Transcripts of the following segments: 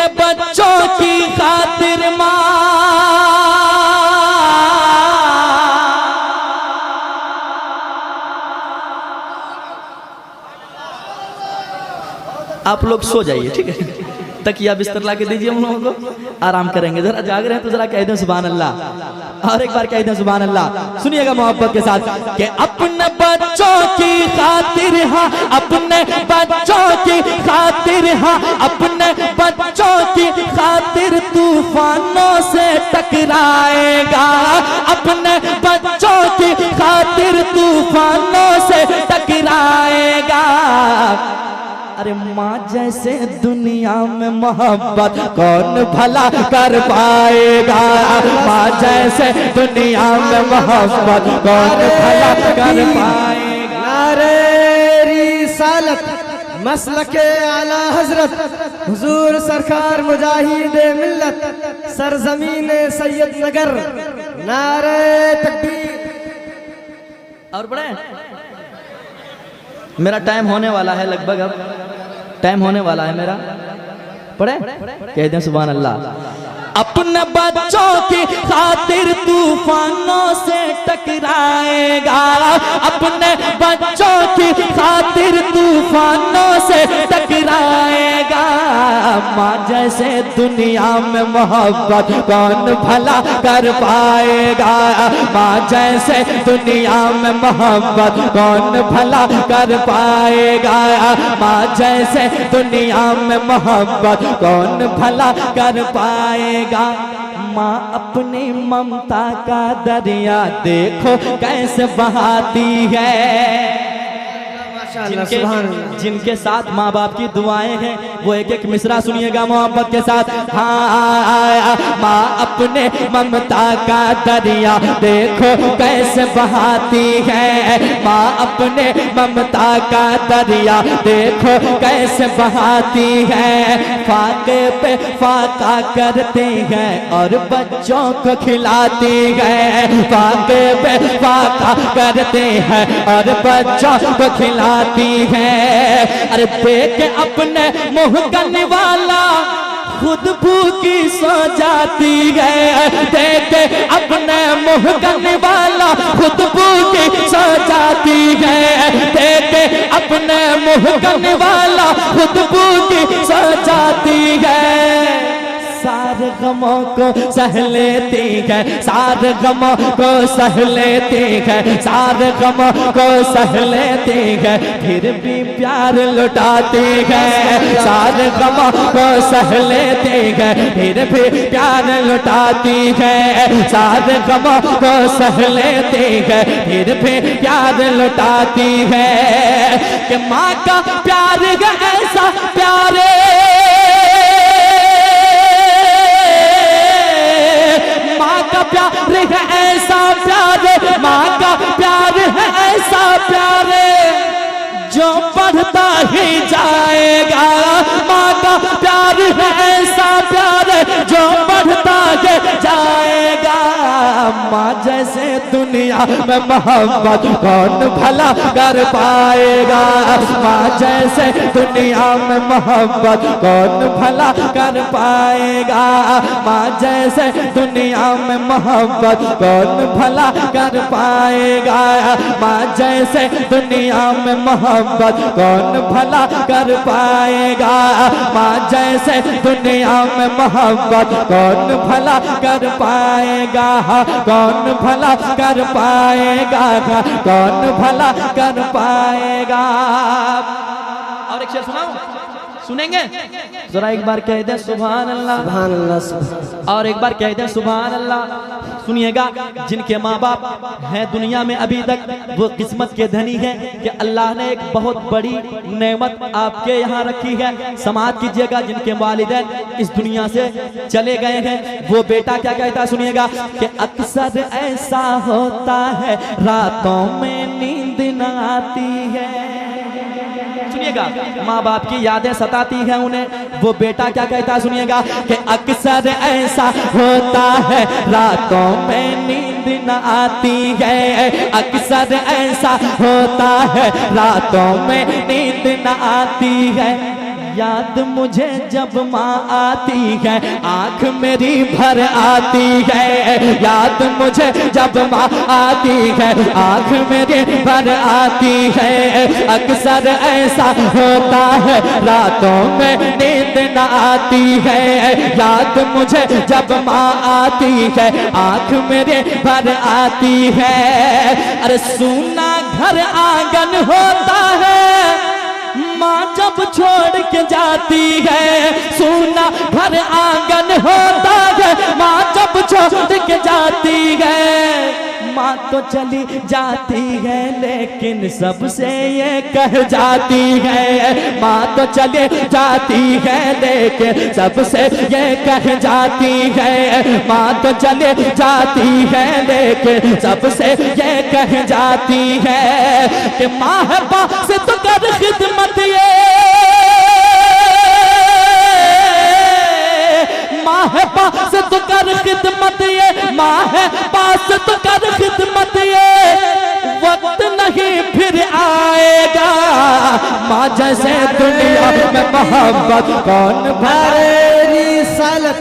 अपने बच्चों की खातिर माँ, आप लोग सो जाइए, ठीक है, तकिया बिस्तर ला के दीजिए हम लोगों को, आराम करेंगे। जरा जाग रहे हैं तो जरा कह दें सुभान अल्लाह, और एक बार कह दें सुभान अल्लाह। सुनिएगा मोहब्बत के साथ कि अपने बच्चों की खातिर हाँ, अपने बच्चों की खातिर हाँ, अपने बच्चों की खातिर तूफानों से टकराएगा, अपने बच्चों की खातिर तूफानों से टकराएगा। अरे माँ जैसे दुनिया में मोहब्बत कौन भला कर पाएगा, माँ जैसे दुनिया में मोहब्बत कौन भला कर पाएगा। नारे रिसालत मसलके आला हजरत हुजूर सरकार मुजाहिद मिल्लत सरजमीन सैयद नगर, नारे तकबीर। और बड़े मेरा टाइम होने वाला है, लगभग अब टाइम होने वाला है मेरा, पढ़े कह दें सुभान अल्लाह। अपने बच्चों की खातिर तूफानों से टकराएगा, अपने बच्चों की खातिर तूफानों से टकराएगा। माँ जैसे दुनिया में मोहब्बत कौन भला कर पाएगा, माँ जैसे दुनिया में मोहब्बत कौन भला कर पाएगा, माँ जैसे दुनिया में मोहब्बत कौन भला कर पाएगा। माँ अपनी ममता का दरिया देखो कैसे बहाती है। जिनके साथ माँ बाप की दुआएं हैं वो एक एक मिसरा सुनिएगा मोहब्बत के साथ। हाँ, माँ अपने ममता का दरिया देखो कैसे बहाती है, माँ अपने ममता का दरिया देखो कैसे बहाती है। फाके पे फाका करती है और बच्चों को खिलाती है, फाके पे फाका करती है और बच्चों को खिलाती है। अरे देख अपने मुंह करने वाला खुद भूखी सो जाती है, देख अपने मुंह करने वाला खुद भूखी सो जाती है, देख अपने मुंह करने वाला खुद भूखी सो जाती है। सारे गमों को सह लेती है, सारे गमों को सह लेती है, सारे गमों को सह लेती है, फिर भी प्यार लुटाती है। सारे गमों को सह लेती है, फिर भी प्यार लुटाती है। सारे गमों को सह लेती है, फिर भी प्यार लुटाती है। कि माँ का प्यार है ऐसा प्यारे, माँ का प्यार है ऐसा प्यारे, माँ का प्यार है ऐसा प्यारे जो बढ़ता ही जाएगा। माँ का प्यार है ऐसा प्यारे जो बढ़ता ही जाएगा। माँ जैसे दुनिया में मोहब्बत कौन भला कर पाएगा, माँ जैसे दुनिया में मोहब्बत कौन भला कर पाएगा, माँ जैसे दुनिया में मोहब्बत कौन भला कर पाएगा, माँ जैसे दुनिया में मोहब्बत कौन भला कर पाएगा, माँ जैसे दुनिया में मोहब्बत कौन भला कर पाएगा, कौन भला कर पाएगा, कौन भला कर पाएगा। और एक शेर सुनाऊं, सुनेंगे जरा एक बार कह दे सुभान अल्लाह, सुभान अल्लाह। और एक बार कह दे सुभान अल्लाह। सुनिएगा, जिनके माँ बाप हैं दुनिया में अभी तक वो किस्मत के धनी हैं कि अल्लाह ने एक बहुत बड़ी नेमत आपके यहाँ रखी है। समाज कीजिएगा, जिनके वालिदैन इस दुनिया से चले गए हैं वो बेटा क्या कहता है, सुनिएगा कि अक्सर ऐसा होता है रातों में नींद न आती है। सुनिएगा, माँ बाप की यादें सताती हैं उन्हें, वो बेटा क्या कहता है, सुनिएगा कि अक्सर ऐसा होता है रातों में नींद न आती है, अक्सर ऐसा होता है रातों में नींद न आती है। याद मुझे जब माँ आती है आँख मेरी भर आती है। याद मुझे जब माँ आती है आँख मेरी भर आती है। अक्सर ऐसा होता है रातों में नींद न आती है। याद मुझे जब माँ आती है आँख मेरे भर आती है। अरे सूना घर आंगन होता है माँ जब छोड़ के जाती है। सूना घर आंगन होता है माँ जब छोड़ के जाती है। माँ तो चली जाती है लेकिन सबसे ये कह जाती है। माँ तो चली जाती है लेकिन सबसे ये कह जाती है। माँ तो चली जाती है लेकिन सबसे ये कह जाती है कि माँ है पास तो कर खिदमत ये। माँ है पास तो कर खिदमत ये। माँ है पास तो कर खिदमत ये। वक्त नहीं फिर आएगा माँ जैसे दुनिया में मोहब्बत कौन भरे रिसालत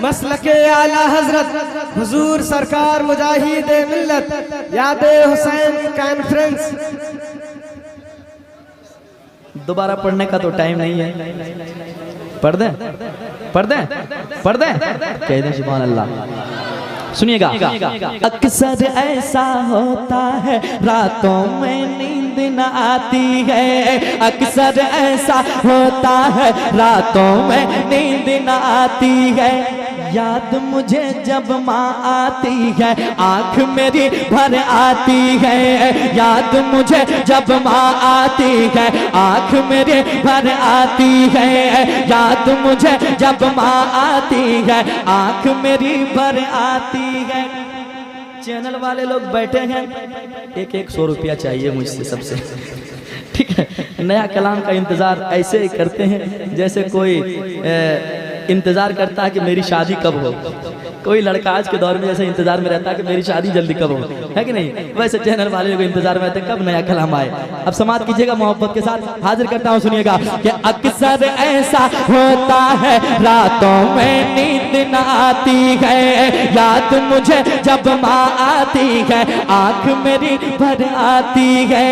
मसलके आला हजरत हुजूर सरकार मुजाहिद मिल्लत याद हुसैन कॉन्फ्रेंस। दोबारा पढ़ने का तो टाइम नहीं है। पढ़ दे पढ़ दे पढ़ दे कह दे सुभान अल्लाह। सुनिएगा। अक्सर ऐसा होता है रातों में नींद न आती है। अक्सर ऐसा होता है रातों में नींद न आती है। याद मुझे जब माँ आती है आँख मेरी भर आती है। याद मुझे जब माँ आती है आँख मेरी भर आती है। याद मुझे जब माँ आती है आँख मेरी भर आती है। चैनल वाले लोग बैठे हैं, एक 100 रुपया चाहिए मुझसे सबसे, ठीक है। नया कलाम का इंतज़ार ऐसे ही करते हैं जैसे कोई इंतज़ार करता है कि मेरी शादी कब हो। कोई लड़का आज के दौर में जैसे इंतजार में रहता है कि मेरी शादी जल्दी कब हो, है कि नहीं, वैसे चैनल वाले को इंतजार में रहते हैं कब नया कलाम आए। अब समाप्त कीजिएगा मोहब्बत के साथ, हाजिर करता हूँ, सुनिएगा कि अक्सर ऐसा होता है रातों में नींद न आती है। याद मुझे जब माँ आती है आँख मेरी भर आती है।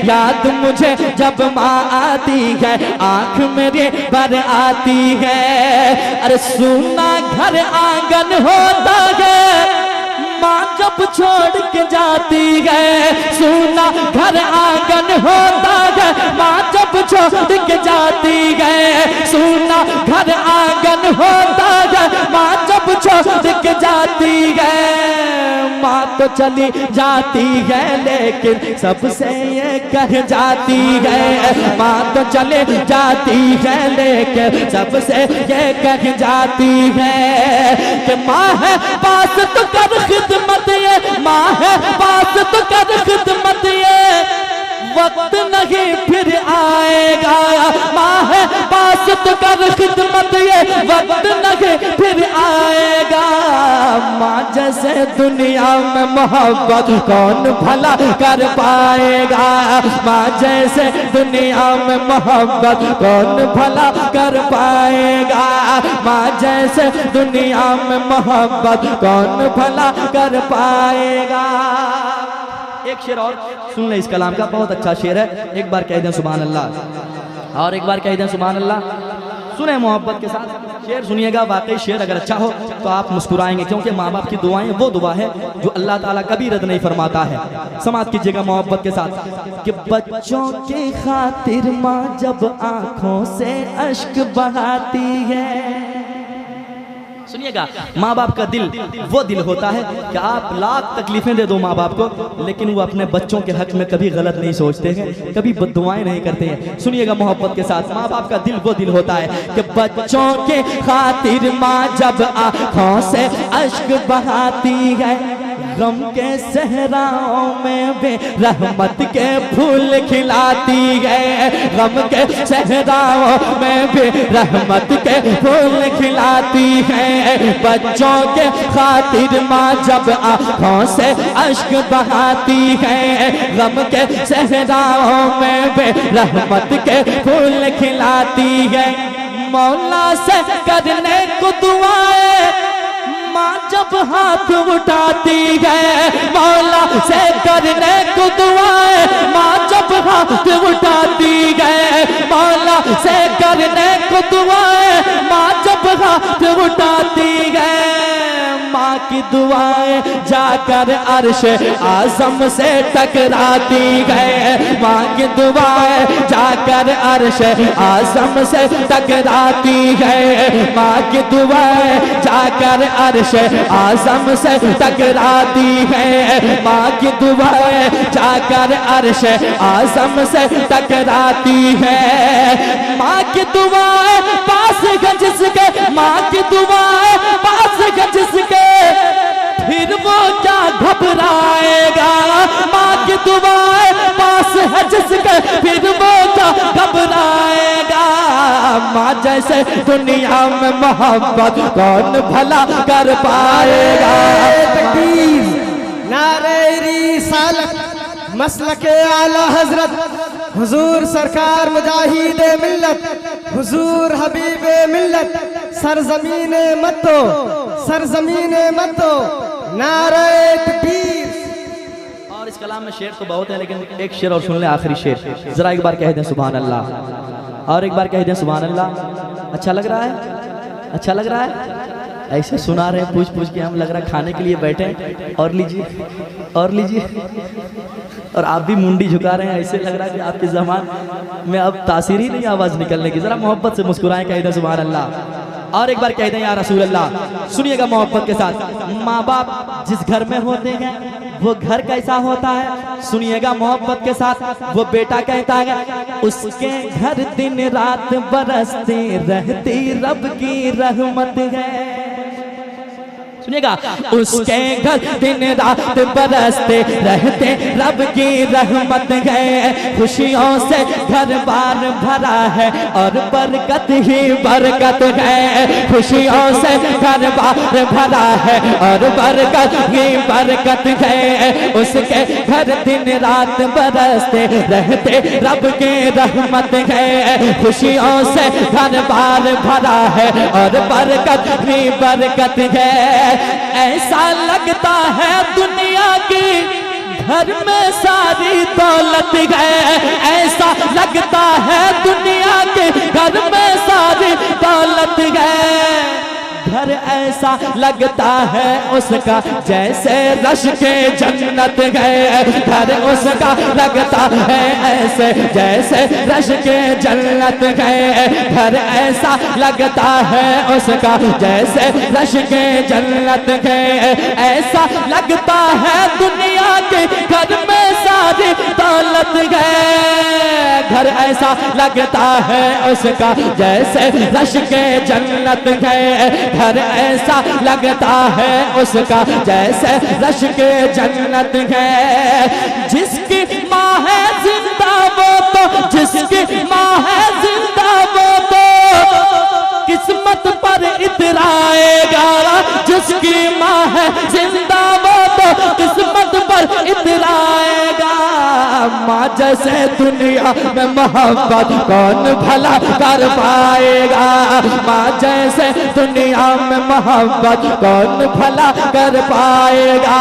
याद मुझे जब माँ आती है आँख मेरी भर आती है। अरे सुना घर आंगन होता है माँ जब छोड़ के जाती है। सुना घर आंगन होता है माँ जब छोड़ के जाती है। सुना घर आंगन होता है माँ जब छोड़ के जाती है। माँ तो चली जाती है लेकिन सबसे ये कह जाती है। माँ तो चले जाती है लेकिन सबसे ये कह जाती है कि माँ है पास तो कर खिदमत ये। माँ है पास तो कर खिदमत ये, वक्त नहीं फिर आएगा। माँ है पास तो कर खिदमत ये, वक्त नहीं फिर आएगा। माँ जैसे दुनिया में मोहब्बत कौन भला कर पाएगा। माँ जैसे दुनिया में मोहब्बत कौन भला कर पाएगा। माँ जैसे दुनिया में मोहब्बत कौन भला कर पाएगा। एक शेर और सुन ले इस कलाम का, बहुत अच्छा शेर है। एक बार कह दें सुभान अल्लाह, और एक बार कह दें सुभान अल्लाह। सुने मोहब्बत के साथ शेर सुनिएगा। वाकई शेर अगर अच्छा हो तो आप मुस्कुराएंगे, क्योंकि माँ बाप की दुआएं वो दुआ है जो अल्लाह ताला कभी रद्द नहीं फरमाता है। समाप्त कीजिएगा मोहब्बत के साथ कि बच्चों की खातिर माँ जब आंखों से अश्क बहाती है। सुनिएगा, माँ बाप का दिल वो दिल होता है कि आप लाख तकलीफें दे दो माँ बाप को, लेकिन वो अपने बच्चों के हक में कभी गलत नहीं सोचते हैं, कभी बद्दुआएं नहीं करते हैं। सुनिएगा मोहब्बत के साथ, माँ बाप का दिल वो दिल होता है कि बच्चों के खातिर माँ जब आँखों से अश्क बहाती है। गम के सहराओं में भी रहमत के फूल खिलाती है, गम के सहराओं में भी रहमत के फूल खिलाती है। बच्चों के खातिर माँ जब आँखों से अश्क बहाती है, गम के सहराओं में भी रहमत के फूल खिलाती है। मौला से करने को दुआएं माँ जब हाथ उठाती है, मौला से करने को दुआएं माँ जब हाथ उठाती है, मौला से करने को दुआएं माँ जब हाथ उठाती है। माँ की दुआएं जाकर अर्श आज़म से टकराती है, माँ की दुआएं जाकर अर्श आज़म से टकराती है, माँ की दुआएं जाकर अर्श आज़म से टकराती है, माँ की दुआएं जाकर अर्श आज़म से टकराती है। माँ की दुआएं पास है जिसके, माँ की दुआएं पास है जिसके, फिर वो क्या घबराएगा। माँ की दुआएं पास है जिसके, फिर वो क्या घबराएगा। माँ जैसे दुनिया में मोहब्बत कौन भला कर पाएगा। नारे रिसालत मसलके आला हजरत हुजूर सरकार मुजाहिद मिल्लत, हुजूर हबीब मिल्लत, सरजमीने मतो, सरजमीने मतो, नारे तकबीर। और इस कलाम में शेर तो बहुत है, लेकिन एक शेर और सुन ले, आखिरी शेर जरा एक बार कह दें सुभान अल्लाह, और एक बार कह दें सुभान अल्लाह। अच्छा लग रहा है, अच्छा लग रहा है। ऐसे सुना रहे हैं पूछ पूछ के, हम लग रहा है खाने के लिए बैठे। और लीजिए, और लीजिए, और आप भी मुंडी झुका रहे हैं। ऐसे लग रहा है कि आपके ज़बान में अब तासीर ही नहीं आवाज़ निकलने की। ज़रा मोहब्बत से मुस्कुराएं, कह दें सुभान अल्लाह, और एक बार कह दें या रसूल अल्लाह। सुनिएगा मोहब्बत के साथ। माँ बाप जिस घर में होते हैं वो घर कैसा होता है, सुनिएगा मोहब्बत के साथ। वो बेटा कहता है उसके घर दिन रात बरसते रहती रब की रहमत है। सुनिएगा, उसके घर दिन रात बरसते रहते रब की रहमत है। खुशियों से घर बार भरा है और बरकत ही बरकत है। खुशियों से घर बार भरा है और बरकत ही बरकत है। उसके घर दिन रात बरसते रहते रब की रहमत है। खुशियों से घर बार भरा है और बरकत ही बरकत है। ऐसा लगता है दुनिया की घर में सारी दौलत है। ऐसा लगता है दुनिया के घर में सारी दौलत है। घर ऐसा लगता है उसका जैसे रश के जन्नत है। घर उसका लगता है ऐसे जैसे रश के जन्नत है। घर ऐसा लगता है उसका जैसे रश के जन्नत है। ऐसा लगता है दुनिया के घर में सारी दौलत है। घर ऐसा लगता है उसका जैसे रश के जन्नत है। घर ऐसा लगता है उसका जैसे रश के जन्नत है। जिसकी माँ है जिंदा वो तो, जिसकी माँ है जिंदा वो तो किस्मत पर इतराएगा। जिसकी माँ है जिंदा वो तो किस्मत पर इतराएगा। माँ जैसे दुनिया में मोहब्बत कौन भला कर पाएगा। माँ जैसे दुनिया में मोहब्बत कौन भला कर पाएगा।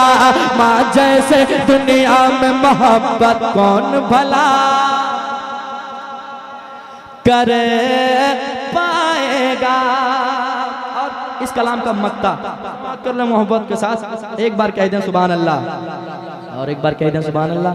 माँ जैसे दुनिया में मोहब्बत कौन भला कर पाएगा। और इस कलाम का मक्ता कर ले मोहब्बत के साथ। एक बार कह दें सुभान अल्लाह, और एक बार कह दें सुभान अल्लाह।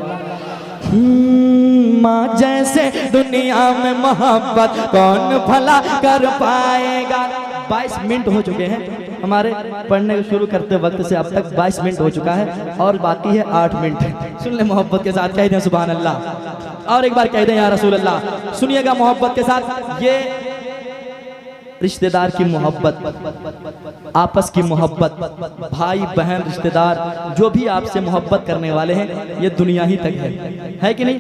माँ जैसे दुनिया में मोहब्बत कौन भला कर पाएगा। 22 मिनट हो चुके हैं हमारे पढ़ने शुरू करते वक्त से अब तक 22 मिनट हो चुका है और बाकी है 8 मिनट। सुन ले मोहब्बत के साथ, कह दें सुभान अल्लाह, और एक बार कह दें या रसूल अल्लाह। सुनिएगा मोहब्बत के साथ। ये रिश्तेदार की मोहब्बत, आपस की मोहब्बत, भाई बहन रिश्तेदार जो भी आपसे मोहब्बत करने वाले हैं ये दुनिया ही तक है कि नहीं।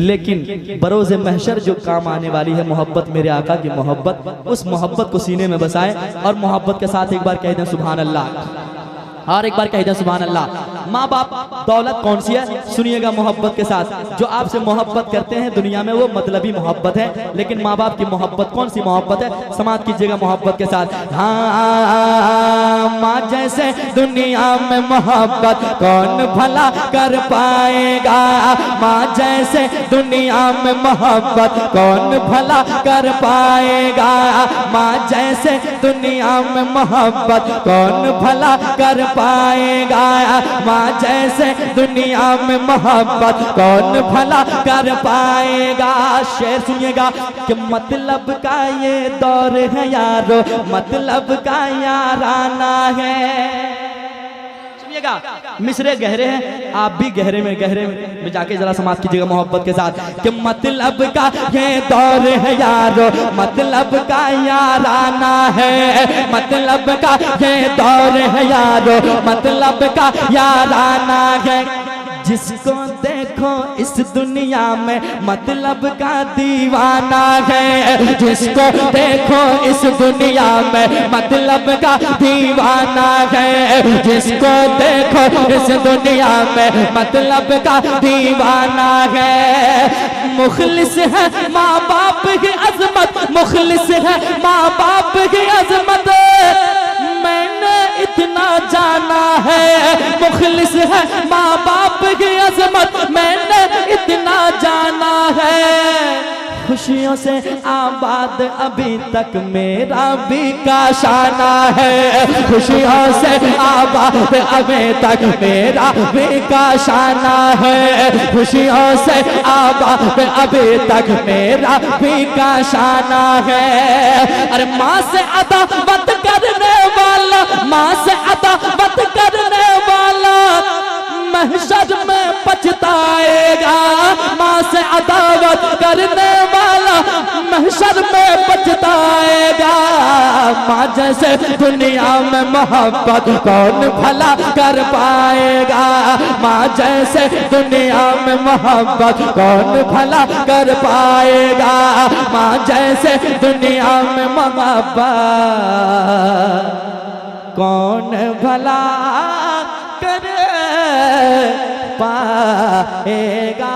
लेकिन बरोज़े महशर जो काम आने वाली है मोहब्बत, मेरे आका की मोहब्बत, उस मोहब्बत को सीने में बसाएं और मोहब्बत के साथ एक बार कह दें सुभान अल्लाह, और एक बार कह दें सुभान अल्लाह। माँ बाप दौलत कौन सी है, सुनिएगा मोहब्बत के साथ। जो आपसे मोहब्बत करते हैं दुनिया में वो मतलबी मोहब्बत है, लेकिन माँ बाप की मोहब्बत कौन सी मोहब्बत है, समाप्त कीजिएगा मोहब्बत के साथ। हाँ, माँ जैसे दुनिया में मोहब्बत कौन भला कर पाएगा, माँ जैसे दुनिया में मोहब्बत कौन भला कर पाएगा, माँ जैसे दुनिया में मोहब्बत कौन भला कर पाएगा, माँ जैसे दुनिया में मोहब्बत कौन भला कर पाएगा। शेर सुनिएगा कि मतलब का ये दौर है यारो, मतलब का याराना है। सुनिएगा मिसरे गहरे हैं, आप भी गहरे में जाके जरा समाप्त कीजिएगा मोहब्बत के साथ कि मतलब का ये दौर है यारो, मतलब का याराना है, मतलब का ये दौर है यारो, मतलब का याराना है। जिसको देखो इस दुनिया में मतलब का दीवाना है, जिसको देखो इस दुनिया में मतलब का दीवाना है, जिसको देखो इस दुनिया में मतलब का दीवाना है। मुखलिस है माँ बाप की अजमत, मुखलिस है माँ बाप की अजमत, मैंने इतना जाना है। मुखलिस है माँ बाप की अजमत, मैंने इतना जाना है। खुशियों से आबाद अभी तक मेरा भी काशाना है, खुशियों से आबाद अभी तक मेरा भी काशाना है, खुशियों से आबाद अभी तक मेरा भी काशाना है। अरे माँ से अदावत करने वाला, माँ से अदावत करने वाला महशर में पछताएगा, माँ से अदावत करने वाला महशर में पछताएगा। माँ जैसे दुनिया में मोहब्बत कौन भला कर पाएगा, माँ जैसे दुनिया में मोहब्बत कौन भला कर पाएगा, माँ जैसे दुनिया में मोहब्बत कौन भला कर पाएगा।